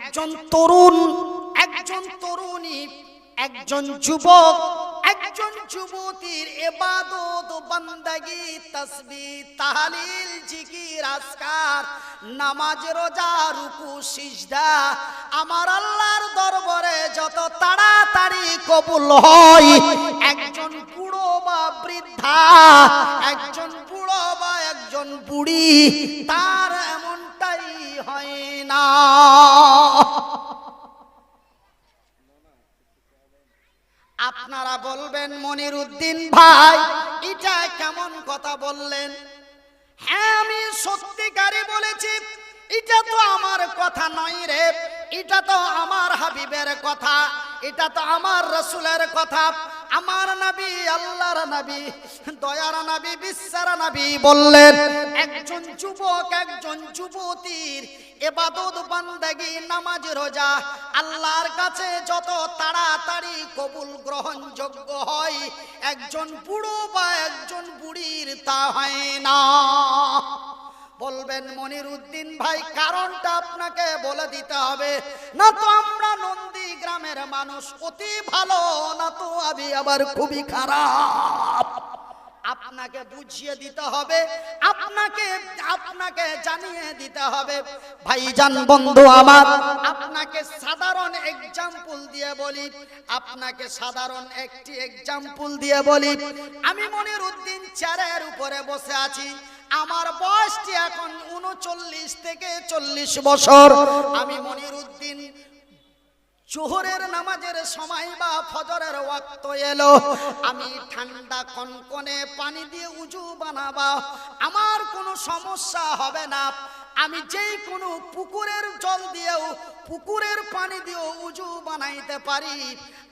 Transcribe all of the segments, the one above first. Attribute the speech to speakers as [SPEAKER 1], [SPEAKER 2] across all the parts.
[SPEAKER 1] একজন তরুণ, একজন তরুণী, একজন যুবক, একজন যুবতীর ইবাদত বান্দাগি তাসবিহ তাহলিল জিকির আজকার নামাজ রোজা রুকু সিজদা আমার আল্লাহর দরবারে যত তাড়াতাড়ি কবুল হয়, একজন বুড়ো বা বৃদ্ধা, একজন বুড়ো বা একজন বুড়ি তার এমনটাই হয় না। আপনারা বলবেন মনিরউদ্দিন ভাই এটা কেমন কথা বললেন? হ্যাঁ, আমি সত্যিকারই বলেছি। এটা তো আমার কথা নয় রে, এটা তো আমার হাবিবের কথা, এটা তো আমার রাসূলের কথা। আমার নবী, আল্লাহর নবী, দয়ার নবী, বিশ্বের নবী বললেন একজন যুবক, একজন যুবতীর ইবাদত বান্দাগি নামাজ রোজা আল্লাহর কাছে যত তাড়াতাড়ি কবুল গ্রহণযোগ্য হয়, একজন বুড়ো বা একজন বুড়ির তা হয় না। বলবেন মনিরউদ্দিন ভাই কারণটা আপনাকে বলে দিতে হবে, না তো আমরা নন্দী গ্রামের মানুষ অতি ভালো, না তো আমি আবার খুবই খারাপ। আপনাকে বুঝিয়ে দিতে হবে, আপনাকে জানিয়ে দিতে হবে। ভাইজান বন্ধু আমার, আপনাকে সাধারণ এক্সাম্পল দিয়ে বলি, আপনাকে সাধারণ একটি এক্সাম্পল দিয়ে বলি। আমি মনিরউদ্দিন চেয়ারের উপরে বসে আছি, আমার বয়সটি এখন 39 থেকে 40 বছর। আমি মনিরউদ্দিন জোহরের নামাজের সময় বা ফজরের ওয়াক্ত এলো, আমি ঠান্ডা কনকনে পানি দিয়ে উজু বানাবো, আমার কোনো সমস্যা হবে না। আমি যেই কোনো পুকুরের জল দিয়েও, পুকুরের পানি দিয়েও উজু বানাইতে পারি,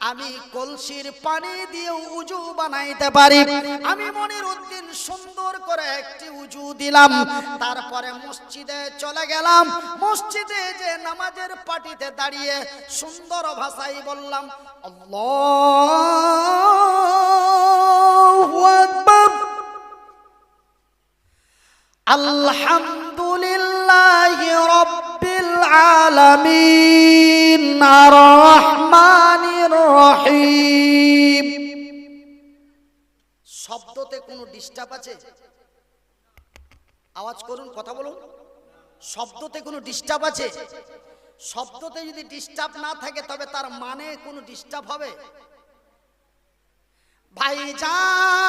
[SPEAKER 1] আমি কলসির পানি দিয়েও উজু বানাইতে পারি। আমি মনিরউদ্দিন সুন্দর করে একটি উজু দিলাম, তারপরে মসজিদে চলে গেলাম। মসজিদে যে নামাজের পাটিতে দাঁড়িয়ে সুন্দর ভাষায় বললাম আল্লাহু আকবার, আলহামদুলিল্লাহি রাব্বিল আলামিন, আর রহমানির রহিম। শব্দতে কোনো ডিস্টার্ব আছে? আওয়াজ করুন, কথা বলুন। শব্দতে কোনো ডিস্টার্ব আছে? শব্দতে যদি ডিস্টার্ব না থাকে তবে তার মানে কোনো ডিস্টার্ব হবে? ভাইজান,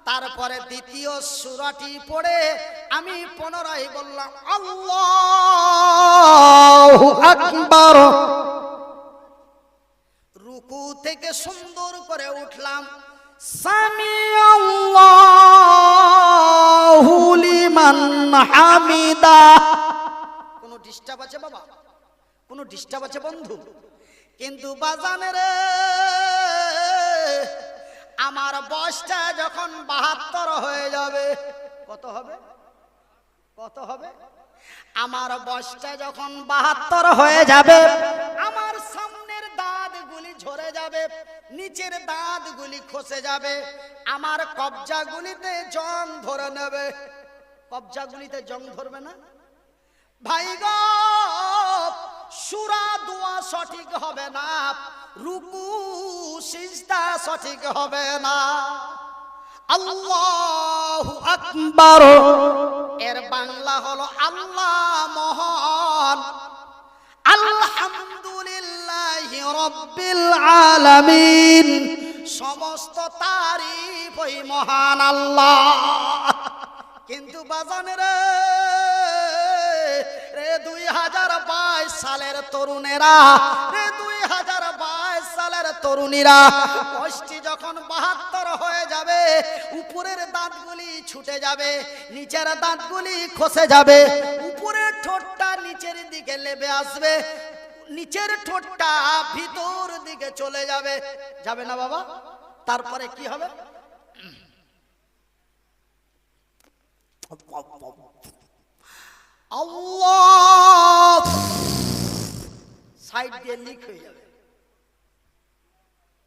[SPEAKER 1] তারপরে দ্বিতীয় সূরাটি পড়ে আমি পুনরায় বললাম আল্লাহু আকবার। রুকু থেকে সুন্দর করে উঠলাম, সামি আল্লাহু লিমান হামিদা। কোনো ডিস্টার্ব আছে বাবা? কোনো ডিস্টার্ব আছে বন্ধু? কিন্তু বাজানে রে, আমার বয়সটা যখন 72 হয়ে যাবে, কত হবে? কত হবে? আমার বয়সটা যখন 72 হয়ে যাবে, আমার সামনের দাঁতগুলি ঝরে যাবে, নিচের দাঁতগুলি খসে যাবে, আমার কবজাগুলিতে জং ধরে নেবে। কবজাগুলিতে জং ধরবে না ভাই গো? সূরা দোয়া সঠিক হবে না, রুকু সিজদা সঠিক হবে না। আল্লাহু আকবার এর বাংলা হলো আল্লাহ মহান, আলহামদুলিল্লাহি রাব্বিল আলামিন, সমস্ত তারিফ ওই মহান আল্লাহ। কিন্তু বাজানেরা রে, 2022 সালের তরুণেরা, রে 2022 সালের তরুণীরা, বয়সটি যখন 72 হয়ে যাবে, উপরের দাঁতগুলি ছুটে যাবে, নিচের দাঁতগুলি খসে যাবে, উপরের ঠোঁটটা নিচের দিকে লেবে আসবে, নিচের ঠোঁটটা ভিতর দিকে চলে যাবে। যাবে না বাবা? তারপরে কি হবে? আল্লাহ সাইড দিয়ে লিক হয়ে যাবে।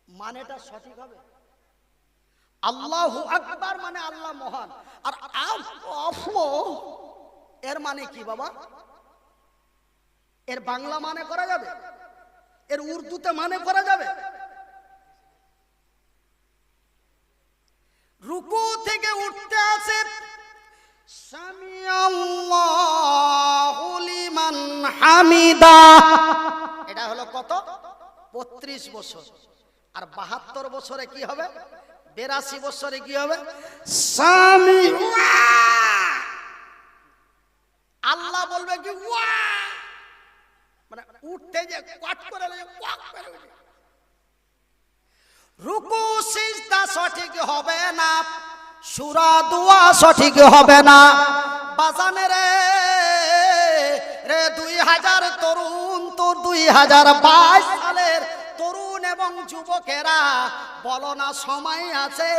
[SPEAKER 1] মানেটা সঠিক হবে? আল্লাহু আকবার মানে আল্লাহ মহান, আর এর মানে কি বাবা? এর বাংলা মানে করা যাবে? এর উর্দুতে মানে করা যাবে? রুকু থেকে উঠতে আসে সামি আল্লাহু লিমান হামিদা, এটা হলো কত? 32 বছর। আর 72 বছরে কি হবে? 82 বছরে কি হবে? সামি, আল্লাহ বলবে কি ওয়া, মানে উঠতে যে কোয়াট করে কোয়াক করে উঠে। রুকু সিজদা সঠিক হবে না, সূরা দোয়া সঠিক হবে না। বাজানে রে 2000 তরুণ, তোর 2022 সালের তরুণ এবং যুবকেরা, বলো না সময় আছে,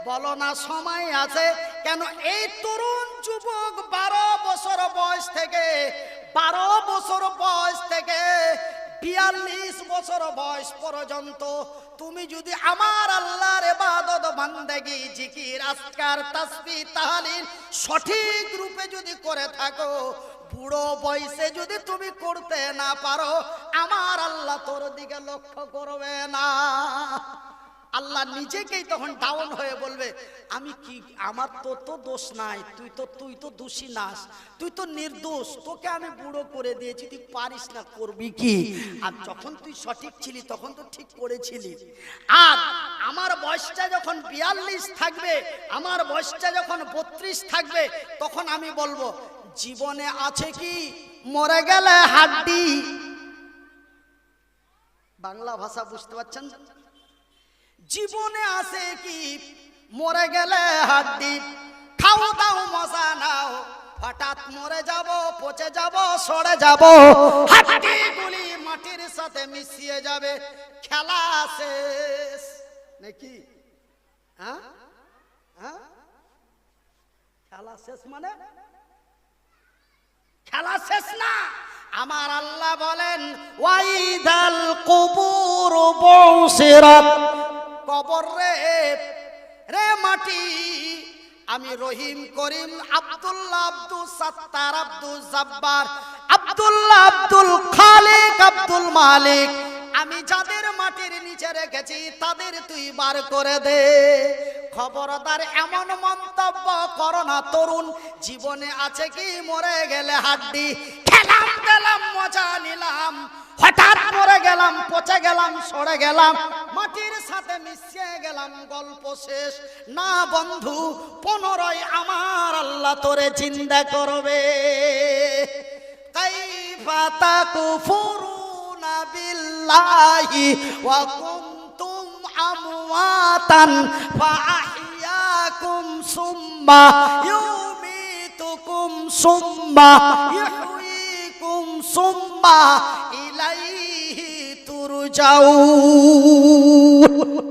[SPEAKER 1] বলো না সময় আছে। কেন এই তরুণ যুবক 12 বছর বয়স থেকে 42 বছর বয়স পর্যন্ত তুমি যদি আমার আল্লাহর ইবাদত বান্দেগি, জিকির, আজকার, তাসবিহ, তাহলিল সঠিক রূপে যদি করে থাকো, বুড়ো বয়সে যদি তুমি করতে না পারো, আমার আল্লাহ তোর দিকে লক্ষ্য করবে না। আল্লাহ নিজেকেই তখন ডাউন হয়ে বলবে, আমি কি, আমার তো দোষ নাই, তুই তো দোষী নাস, তুই তো নির্দোষ, তোকে আমি বুড়ো করে দিয়েছি, তুই পারিস না, করবি কি? আর যখন তুই সঠিক ছিলি তখন তো ঠিক করেছিলি। আর আমার বয়সটা যখন 42 থাকবে, আমার বয়সটা যখন 32 থাকবে, তখন আমি বলবো জীবনে আছে কি, মরে গেলে হাড্ডি। বাংলা ভাষা বুঝতে পারছেন? জীবনে আছে কি, মরে গেলে হাড্ডি। খাও দাও মজা নাও, হঠাৎ মরে যাব, পচে যাব, সরে যাব, হাড্ডিগুলি মাটির সাথে মিশিয়ে যাবে, খেলা শেষ নাকি? হ্যাঁ হ্যাঁ, খেলা শেষ মানে খেলা শেষ না। আমার আল্লাহ বলেন ওয়াইদাল কুবুর বুসিরাত, কবর রে মাটি, আমি রহিম, করিম, আব্দুল্লাহ, আব্দুল সাত্তার, আব্দুল জব্বার, আব্দুল্লাহ, আব্দুল খালিক, আব্দুল মালিক, আমি যাদের মাটির নিচে রেখেছি তাদের তুই বার করে দে। খবরদার এমন মন্তব্য করো না তরুণ, জীবনে আছে কি, মরে গেলে হাড্ডি। খেলাম দিলাম, মজা নিলাম, হঠাৎ মরে গেলাম, পচে গেলাম, সরে গেলাম, মাটির সাথে মিশিয়ে গেলাম, গল্প শেষ না বন্ধু। 15 আমার আল্লাহ তোরে জিন্দা করবে। কাইফা তাকুফুরুনা বিল্লাহি ওয়া কুনতুম আমওয়াতান ফাআহইয়াকুম সুম্মা ইউমিতুকুম সুম্মা ইহয়িকুম সুম্মা ইলাইহি তুরজাউন।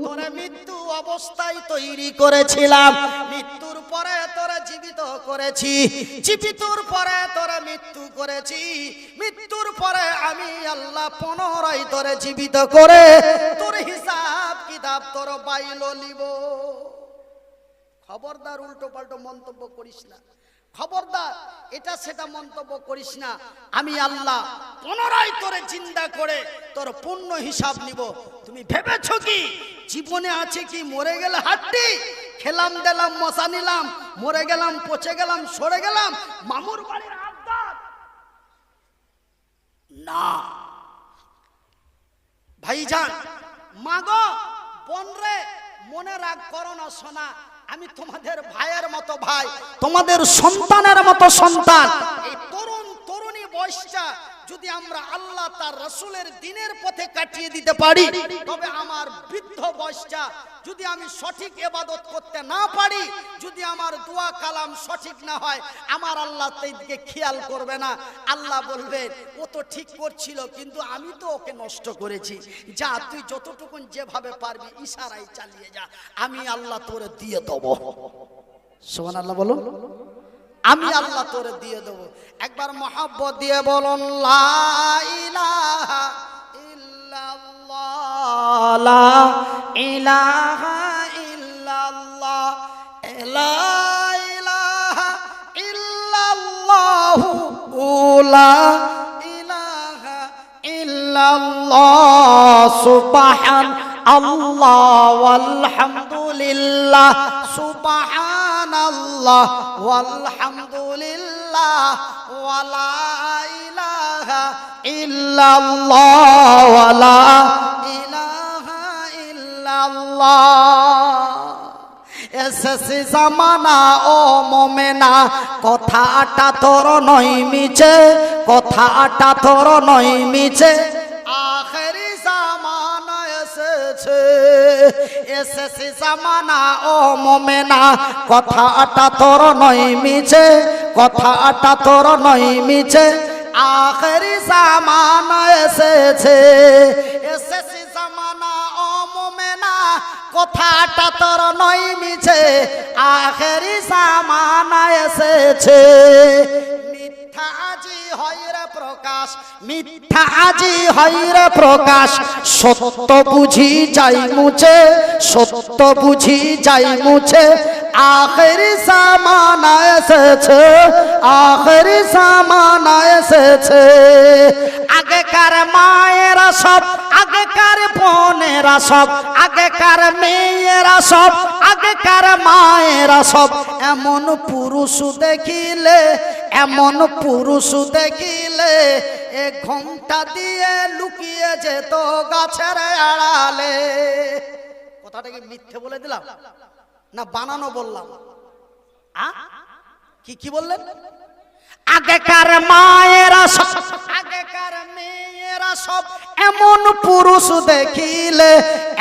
[SPEAKER 1] তোরে মৃত্যু অবস্থায় তৈরি করেছিলাম, মৃত্যুর পরে তোরে জীবিত করেছি, জীবিতর পরে তোরে মৃত্যু করেছি, মৃত্যুর পরে আমি আল্লাহ পুনরায় তোরে জীবিত করে তোর হিসাব কিতাব তোর বাইল লিব। খবরদার উল্টো পাল্টো মন্তব্য করিস না, খবরদার এটা সেটা মন্তব্য করিস না। আমি আল্লাহ পুনরায় তোরে জিন্দা করে তোর পূর্ণ হিসাব নিব। তুমি ভেবেছো কি জীবনে আছে কি, মরে গেলে হাড্ডি? খেলাম দিলাম, মশা নিলাম, মরে গেলাম, পচে গেলাম, সরে গেলাম, মামুর বাড়ির আবদার না। ভাইজান, মাগো, বোনরে, মনে রাগ করো না সোনা, আমি তোমাদের ভাইয়ের মতো ভাই, তোমাদের সন্তানের মতো সন্তান। এই তরুণ তরুণী বয়সটা যদি আমরা আল্লাহ তার রাসূলের দ্বীনের পথে কাটিয়ে দিতে পারি, তবে আমার বৃদ্ধ বয়সটা যদি আমি সঠিক ইবাদত করতে না পারি, যদি আমার দোয়া কালাম সঠিক না হয়, আমার আল্লাহ তার দিকে খেয়াল করবে না। আল্লাহ বলবে ও তো ঠিক করছিল, কিন্তু আমি তো ওকে নষ্ট করেছি, যা তুই যতটুকুন যেভাবে পারবি ইশারায় চালিয়ে যা, আমি আল্লাহ তোরে দিয়ে দেবো। সুবহানাল্লাহ বলো, আমি আল্লাহ তোরে দিয়ে দেবো। একবার মহব্বত দিয়ে বলুন লা ইলাহা ইল্লাল্লাহ, লা ইলাহা ইল্লাল্লাহ, লা ইলাহা ইল্লাল্লাহ, লা ইলাহা ইল্লাল্লাহ সুবহানাল্লাহ ওয়ালহামদুলিল্লাহ সুবহানাল্লাহ ওয়ালহামদুলিল্লাহ ওয়ালা ইলাহা ইল্লাল্লাহ ওয়ালা ইলাহা ইল্লাল্লাহ। এসেছে জামানা ও মোমেনা, কথাটা তোর নয় মিছে, কথাটা তোর নয় মিছে, আখেরি জামানা এসেছে। এসেছে জামানা ও মোমেনা, কথাটা তোর নয় মিছে, কথাটা তোর নয় মিছে, আখেরি জামানা এসেছে। এসেছে জামানা ও মোমেনা, কথাটা তোর নয় মিছে, আখেরি জামানা এসেছে। মিথ্যা আজি হয় রে প্রকাশ, মিথ্যা আজি হয় রে প্রকাশ, সত্য বুঝি যাই মুছে, সত্য বুঝি যাই মুছে, আখেরি জামানা এসেছে, আখেরি জামানা এসেছে। আগেকার মায়েরা সব, আগেকার বোনেরা সব, আগেকার মেয়েরা সব, আগেকার মায়েরা সব, এমন পুরুষ দেখিলে, এমন পুরুষ দেখিলে এ ঘোমটা দিয়ে লুকিয়ে যেত গাছের আড়ালে। কথাটা কি মিথ্যে বলে দিলাম না বানানো বললাম? কি কি বললেন? আগেকার মায়েরা সব, আগেকার মেয়েরা সব, এমন পুরুষ দেখিলে,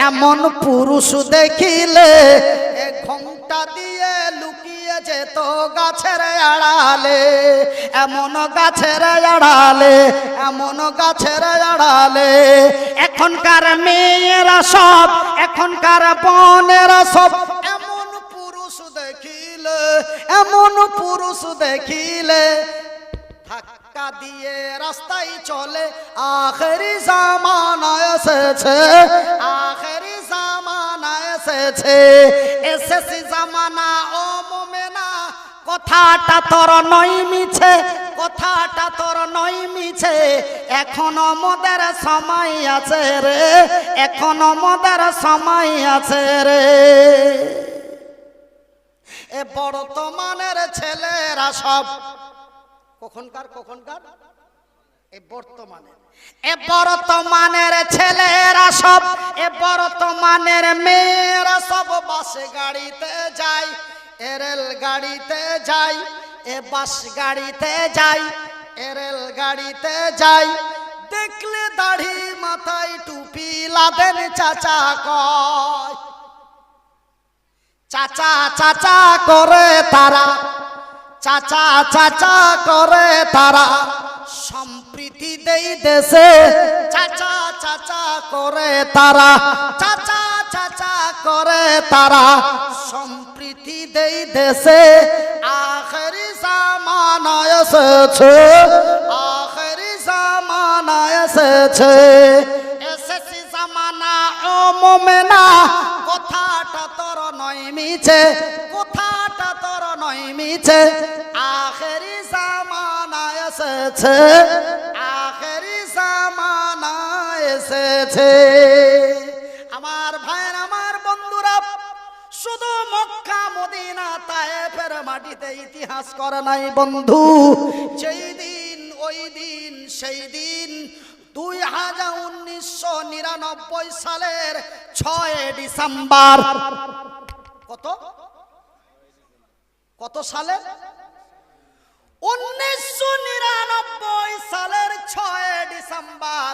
[SPEAKER 1] এমন পুরুষ দেখিলে এ ঘোমটা দিয়ে লুকিয়ে যেত গাছের আড়ালে, এমন গাছের আড়ালে, এমন গাছের আড়ালে। এখনকার মেয়েরা সব, এখনকার বোনেরা সব, এমন পুরুষ দেখিলে, এমন পুরুষ দেখিলে ধাক্কা দিয়ে রাস্তায় চলে, আখেরি জামানা এসেছে, আখেরি জামানা এসেছে। এসেছে জামানা ও মোমেনা, কথাটা তোর নয় মিছে, কথাটা তোর নয় মিছে, এখনো মোদের সময় আছে রে, এখনো মোদের সময় আছে রে। এ বর্তমানের ছেলেরা সব, কখনকার কখনকার এ বর্তমানে, এ বর্তমানের ছেলেরা সব, এ বর্তমানের মেয়েরা সব বাসে গাড়িতে যায়, এ রেল গাড়িতে যায়, এ বাস গাড়িতে যায়, এ রেল গাড়িতে যায়। দেখলে দাড়ি মাথায় টুপি লাদেন চাচা কয়, চাচা চাচা করে তারা, চাচা চাচা করে তারা, সম্প্রীতি দেই দেশে, চাচা চাচা করে তারা, চাচা চাচা করে তারা, সম্প্রীতি দেই দেশে, আখেরি জামানা এসেছে, আখেরি জামানা এসেছে। এসেছে জামানা ও মোমেনা, কথাটা তোর নয় মিছে, কথাটা তোর নয় মিছে, আখেরি জামানা এসেছে, আখেরি জামানা এসেছে। আমার ভাইয়ের, আমার বন্ধুরা, শুধু মক্কা মদিনা তায়েফের মাটিতে ইতিহাস করে নাই বন্ধু। যেই দিন ওই দিন সেই দিন 1999 সালের 6 ডিসেম্বর, কত কত সালে? 1999 সালের 6 ডিসেম্বর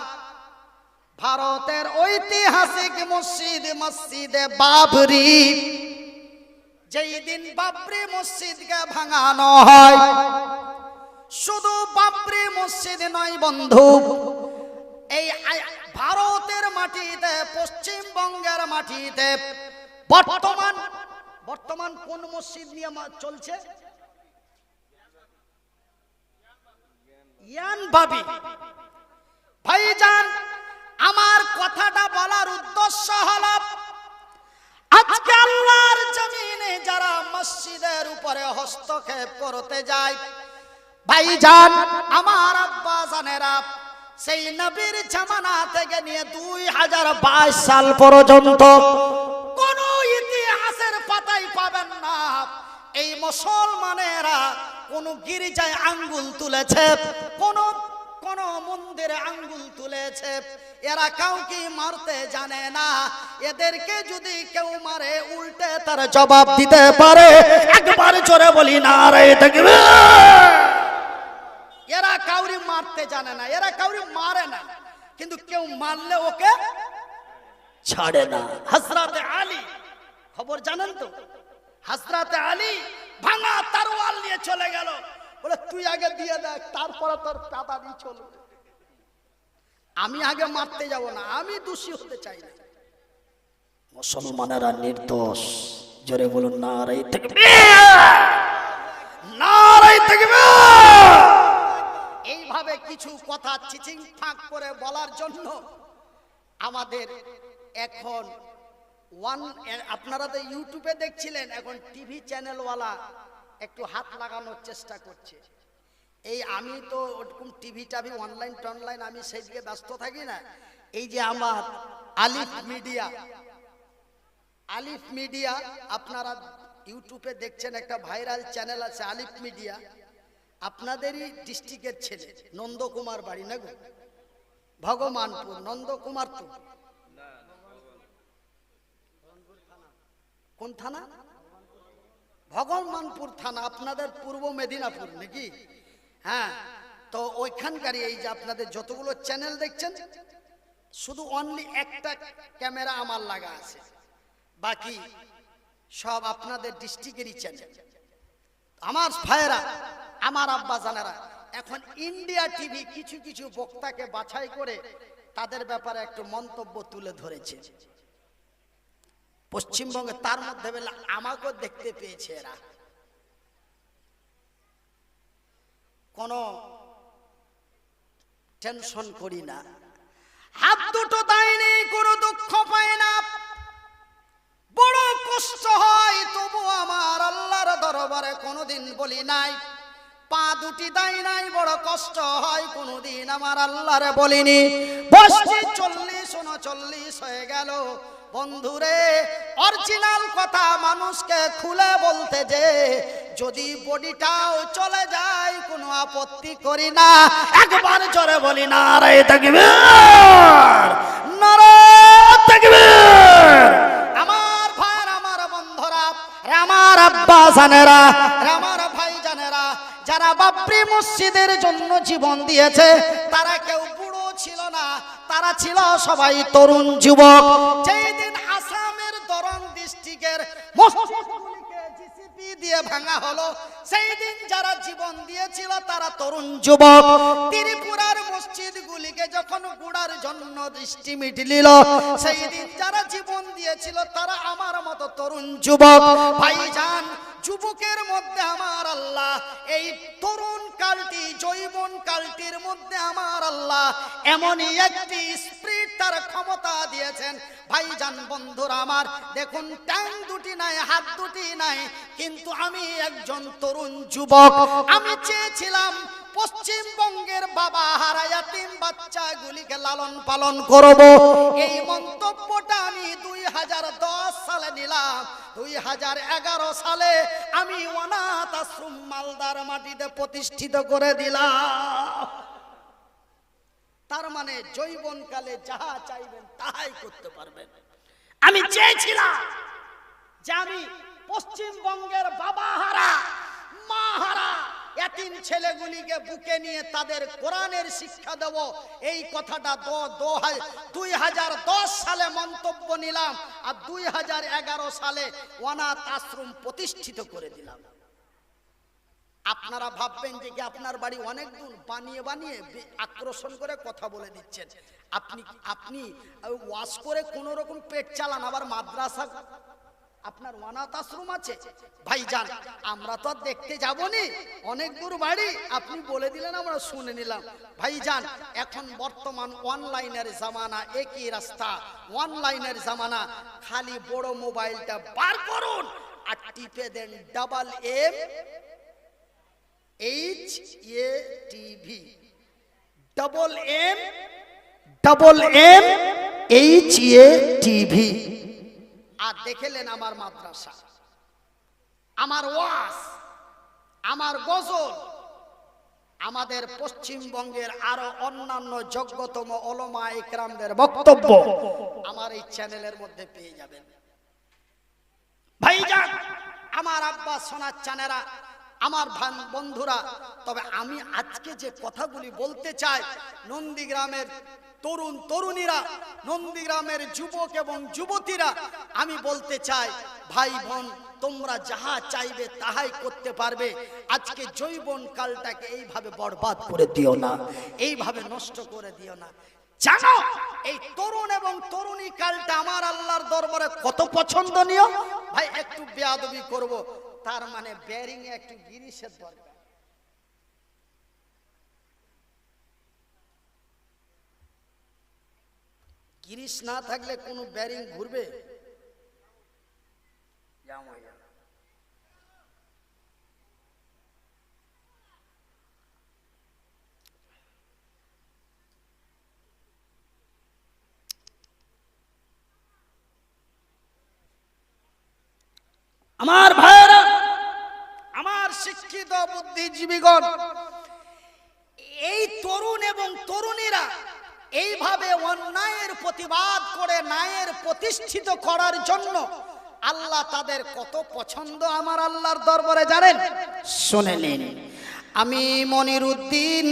[SPEAKER 1] ভারতের ঐতিহাসিক মসজিদ, মসজিদে বাবরি, যেই দিন বাবরি মসজিদকে ভাঙানো হয়। শুধু বাবরি মসজিদ নয় বন্ধু, এই ভারতের মাটিতে, পশ্চিমবঙ্গের মাটিতে বর্তমান, বর্তমান কোন মসজিদ নিয়ে চলছে? ইয়ানবাবি। ভাইজান, আমার কথাটা বলার উদ্দেশ্য হলো, আজকে আল্লাহর জমিনে যারা মসজিদের উপরে হস্তক্ষেপ করতে যায়, ভাইজান আমার আব্বা জানেরা, সেই নবীর জামানা থেকে নিয়ে 2022 সাল পর্যন্ত কোন ইতিহাসের পাতায় পাবেন না এই মুসলমানেরা কোন গির্জায় আঙ্গুল তুলেছে, কোন মন্দিরে আঙ্গুল তুলেছে। এরা কাউকে মারতে জানে না। এদেরকে যদি কেউ মারে উল্টে তার জবাব দিতে পারে। একবার জোরে বলি নারায়ে তাকবীর। এরা কাউরি মারতে জানে না, এরা কাউরি মারে না, কিন্তু কেউ মারলে ওকে ছাড়ে না। হযরত আলী, খবর জানেন তো? হযরত আলী ভাঙা তরোয়াল নিয়ে চলে গেল, বলে তুই আগে দিয়ে দেখ, তারপরে তোর পাদানি চলবে। আমি আগে মারতে যাব না, আমি দোষী হতে চাই না। মুসলমানেরা নির্দোষ। জোরে বলুন নারায়ে তাকবীর, নারায়ে তাকবীর। এইভাবে কিছু কথা চিচিং ফাঁক করে বলার জন্য আমাদের এখন আপনারা তো ইউটিউবে দেখছিলেন, এখন টিভি চ্যানেলওয়ালা একটু হাত লাগানোর চেষ্টা করছে। এই আমি তো ওরকম টিভি টাভি অনলাইন আমি সেদিকে ব্যস্ত থাকি না। এই যে আমার আলিফ মিডিয়া আপনারা ইউটিউবে দেখছেন, একটা ভাইরাল চ্যানেল আছে আলিফ মিডিয়া। আপনাদেরই ডিস্ট্রিক্টের ছেলে, নন্দকুমার বাড়ি না গো, ভগবানপুর, নন্দকুমার তো কোন থানা? ভগবানপুর থানা, আপনাদের পূর্ব মেদিনীপুর নাকি? হ্যাঁ, তো ওইখানকারই এই যে আপনাদের যতগুলো চ্যানেল দেখছেন, শুধু অনলি একটা ক্যামেরা আমার লাগা আছে, বাকি সব আপনাদের ডিস্ট্রিক্টেরই চ্যানেল। আমার ভাইয়েরা, আমার আব্বা জানেরা, এখন ইন্ডিয়া টিভি কিছু কিছু বক্তাকে বাছাই করে তাদের ব্যাপারে একটু মন্তব্য তুলে ধরেছে পশ্চিমবঙ্গে। তার মধ্যে বেলা আমাকেও দেখতে পেয়েছে এরা। কোনো টেনশন করি না, হাত দুটো দেয়নি, কোনো দুঃখ পায় না, বড় কষ্ট হয়, তবু আমার আল্লাহর দরবারে কোনোদিন বলি নাই। পা দুটি দেয় নাই, বড় কষ্ট হয়, কোনোদিন আমার আল্লাহরে বলিনি। বসছি 40-39 হয়ে গেল। বন্ধুরে, অরিজিনাল কথা মানুষকে খুলে বলতে যে যদি বডিটাও চলে যায় কোনো আপত্তি করি না। একবার জোরে বলি নারায়ে তাকবীর, নারায়ে তাকবীর। আমার ভাইরা, আমার বন্ধুরা, আমার আব্বা জানেরা, আমার ভাই জানেরা, যারা বাবরি মসজিদের জন্য জীবন দিয়েছে তারা কেউ বুড়ো ছিল না, তারা ছিল সবাই তরুণ যুবক। যেই দিন আসামের দরং ডিস্ট্রিক্টের মসজিদগুলিকে জিসিপি দিয়ে ভাঙা হলো, সেই দিন যারা জীবন দিয়েছিল তারা তরুণ যুবক। ত্রিপুরার মসজিদগুলিকে যখন গুড়ার জন্য দৃষ্টি মিটলিল, সেই দিন যারা জীবন দিয়েছিল তারা আমার মতো তরুণ যুবক। ভাইজান, যুবকের মধ্যে আমার আল্লাহ এই তরুণ কালটি, যৌবন কালটির মধ্যে আমার আল্লাহ এমনই একটি স্পিরিট, তার ক্ষমতা দিয়েছেন। ভাইজান, বন্ধুরা আমার, দেখুন ট্যাং দুটি নাই, হাত দুটি নাই, কিন্তু আমি একজন তরুণ যুবক। আমি চেয়েছিলাম পশ্চিমবঙ্গের বাবা হারা ইয়াতিম বাচ্চাগুলিকে লালন পালন করব। এই মন্তব্যটা আমি 2010 সালে নিলাম। 2011 সালে আমি অনাথ আশ্রম মালদার মাটিতে প্রতিষ্ঠিত করে দিলাম। তার মানে যৌবনকালে যাহা চাইবেন তাহাই করতে পারবেন। আমি চেয়েছিলাম যে আমি পশ্চিমবঙ্গের বাবা হারা, মা হারা এতিম ছেলেগুলিকে বুকে নিয়ে তাদের কোরআনের শিক্ষা দেব। এই কথাটা 2010 সালে মন্তব্য নিলাম, আর 2011 সালে অনাথ আশ্রম প্রতিষ্ঠিত করে দিলাম। আপনারা ভাববেন যে আপনার বাড়ি অনেক দূর, বানিয়ে বানিয়ে আকর্ষণ করে কথা বলে দিচ্ছেন। আপনি ওয়াশ করে কোন রকম পেট চালান, আবার মাদ্রাসা, আপনার অনাথ আশ্রম আছে। ভাইজান, আমরা তো দেখতে যাবনি, অনেক দূর বাড়ি, আপনি বলে দিলেন, আমরা শুনে নিলাম। ভাইজান, এখন বর্তমান অনলাইনের জামানা, একই রাস্তা, অনলাইনের জামানা। খালি বড় মোবাইলটা বার করুন আর টিপে দেন MHATV, MMHATV। আর দেখলেন আমার মাদ্রাসা, আমার ওয়াজ, আমার গজল, আমাদের পশ্চিমবঙ্গের আরো অন্যান্য যোগ্যতম উলামা ইকরামদের বক্তব্য আমার এই চ্যানেলের মধ্যে পেয়ে যাবেন। ভাইজান, আমার আব্বা সোনার চানেরা, আমার বন্ধুরা, তবে আমি আজকে যে কথাগুলি বলতে চাই, নন্দীগ্রামের তরুণ তরুণীরা, নন্দীগ্রামের যুবক এবং যুবতীরা, আমি বলতে চাই, ভাই বোন, তোমরা যাহা চাইবে তাহাই করতে পারবে। আজকে যৌবন কালটাকে এইভাবে বরবাদ করে দিও না, এইভাবে নষ্ট করে দিও না। জানো এই তরুণ এবং তরুণী কালটা আমার আল্লাহর দরবারে কত পছন্দনীয়। ভাই একটু বেয়াদবি করব, তার মানে বেয়ারিং এ একটু গিরিশের দরকার। গিরিশ না থাকলে কোনো বেয়ারিং ঘুরবে? আমার ভাইরা, আমার শিক্ষিত বুদ্ধিজীবীগণ, এই তরুণ এবং তরুণীরা এইভাবে অন্যায়ের প্রতিবাদ করে ন্যায়ের প্রতিষ্ঠিত করার জন্য আল্লাহ তাদের কত পছন্দ আমার আল্লাহর দরবারে জানেন? শুনে নিন। আমি মনিরুদ্দিন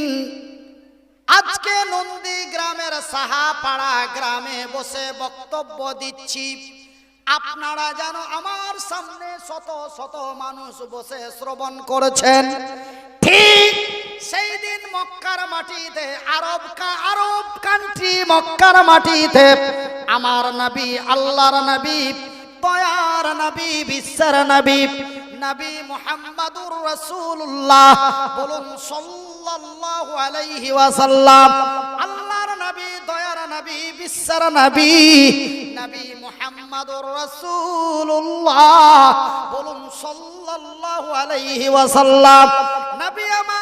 [SPEAKER 1] আজকে নন্দীগ্রামের সাহাপাড়া গ্রামে বসে বক্তব্য দিচ্ছি। আপনারা জানো আমার সামনে শত শত মানুষ বসে শ্রবণ করেছেন। ঠিক সেই দিন মক্কার মাটিতে, আরব কান্ট্রি মক্কার মাটিতে আমার নবী, আল্লাহর নবী, দয়ার নবী, বিশ্বের নবী, নবী মুহাম্মদুর রাসূলুল্লাহ, বলুন সাল্লাল্লাহু আলাইহি ওয়াসাল্লাম। আল্লাহর নবী, দয়ার নবী, বিশ্বের নবী, নবী মুহাম্মদুর রাসূলুল্লাহ, বলুন সাল্লাল্লাহু আলাইহি ওয়াসাল্লাম। নবী আমার